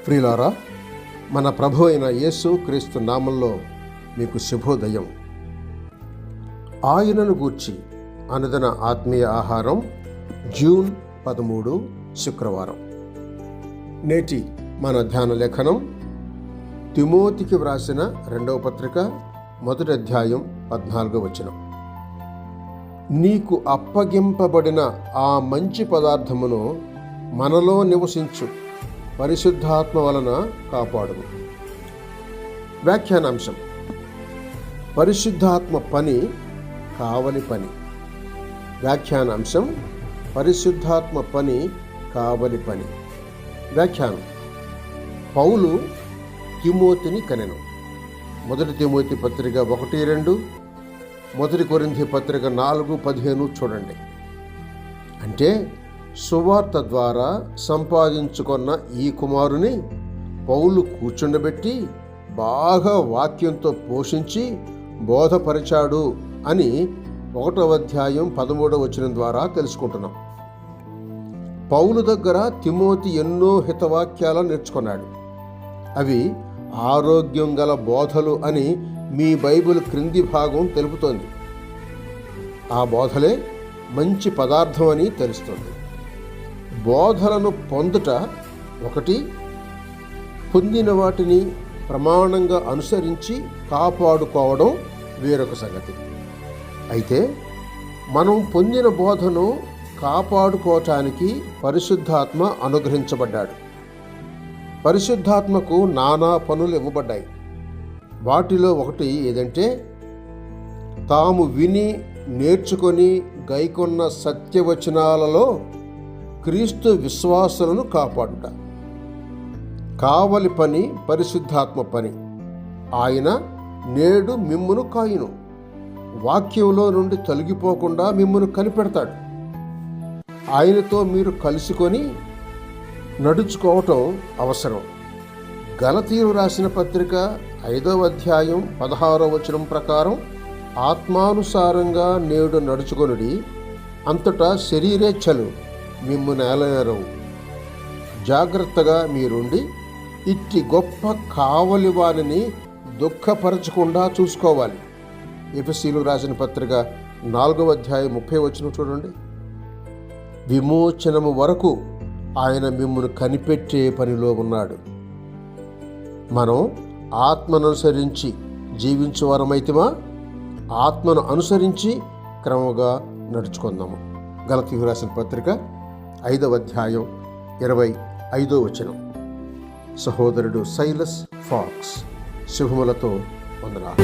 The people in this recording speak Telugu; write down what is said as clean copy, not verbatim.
ప్రియులారా, మన ప్రభు అయిన యేసు క్రీస్తు నామంలో మీకు శుభోదయం. ఆయనను గూర్చి అనుదిన ఆత్మీయ ఆహారం, జూన్ 13 శుక్రవారం. నేటి మన ధ్యాన లేఖనం తిమోతికి వ్రాసిన 2వ పత్రిక 1వ అధ్యాయం 14వ వచనం. నీకు అప్పగింపబడిన ఆ మంచి పదార్థమును మనలో నివసించు పరిశుద్ధాత్మ వలన కాపాడుము. వ్యాఖ్యానాంశం: పరిశుద్ధాత్మ పని కావలి పని. వ్యాఖ్యానాంశం: పరిశుద్ధాత్మ పని కావలి పని. వ్యాఖ్యానం: పౌలు తిమోతిని కనెను. 1 తిమోతి పత్రిక 1-2, 1 కొరింథీ పత్రిక 4-15 చూడండి. అంటే సువార్త ద్వారా సంపాదించుకున్న ఈ కుమారుని పౌలు కూర్చుండబెట్టి బాగా వాక్యంతో పోషించి బోధపరిచాడు అని 1వ అధ్యాయం 13వ వచనం ద్వారా తెలుసుకుంటున్నాం. పౌలు దగ్గర తిమోతి ఎన్నో హితవాక్యాలను నేర్చుకున్నాడు. అవి ఆరోగ్యం గల బోధలు అని మీ బైబిల్ క్రింది భాగం తెలుపుతోంది. ఆ బోధలే మంచి పదార్థం అని తెలుస్తుంది. బోధలను పొందుట ఒకటి, పొందిన వాటిని ప్రమాణంగా అనుసరించి కాపాడుకోవడం వేరొక సంగతి. అయితే మనం పొందిన బోధను కాపాడుకోవటానికి పరిశుద్ధాత్మ అనుగ్రహించబడ్డాడు. పరిశుద్ధాత్మకు నానా పనులు ఇవ్వబడ్డాయి. వాటిలో ఒకటి ఏదంటే, తాము విని నేర్చుకొని గైకొన్న సత్యవచనాలలో క్రీస్తు విశ్వాసులను కాపాడుట. కావలి పని పరిశుద్ధాత్మ పని. ఆయన నేడు మిమ్మును కాయును. వాక్యంలో నుండి తొలగిపోకుండా మిమ్మును కనిపెడతాడు. ఆయనతో మీరు కలుసుకొని నడుచుకోవటం అవసరం. గలతీయులు రాసిన పత్రిక 5వ అధ్యాయం 16వ వచనం ప్రకారం, ఆత్మానుసారంగా నేడు నడుచుకొనుడి, అంతటా శరీరేచ్ఛలు మిమ్ము నేలనేరవు. జాగ్రత్తగా మీరుండి ఇట్టి గొప్ప కావలి వారిని దుఃఖపరచకుండా చూసుకోవాలి. ఎఫెసీయులు రాసిన పత్రిక 4వ అధ్యాయం 30వ వచనం చూడండి. విమోచనము వరకు ఆయన మిమ్మును కనిపెట్టే పనిలో ఉన్నాడు. మనం ఆత్మను అనుసరించి జీవించువారమైతిమా? ఆత్మను అనుసరించి క్రమముగా నడుచుకుందాము. గలతీయులు రాసిన పత్రిక 5వ అధ్యాయం 25వ వచనం. సహోదరుడు సైలస్ ఫాక్స్. శుభములతో వందనాలు.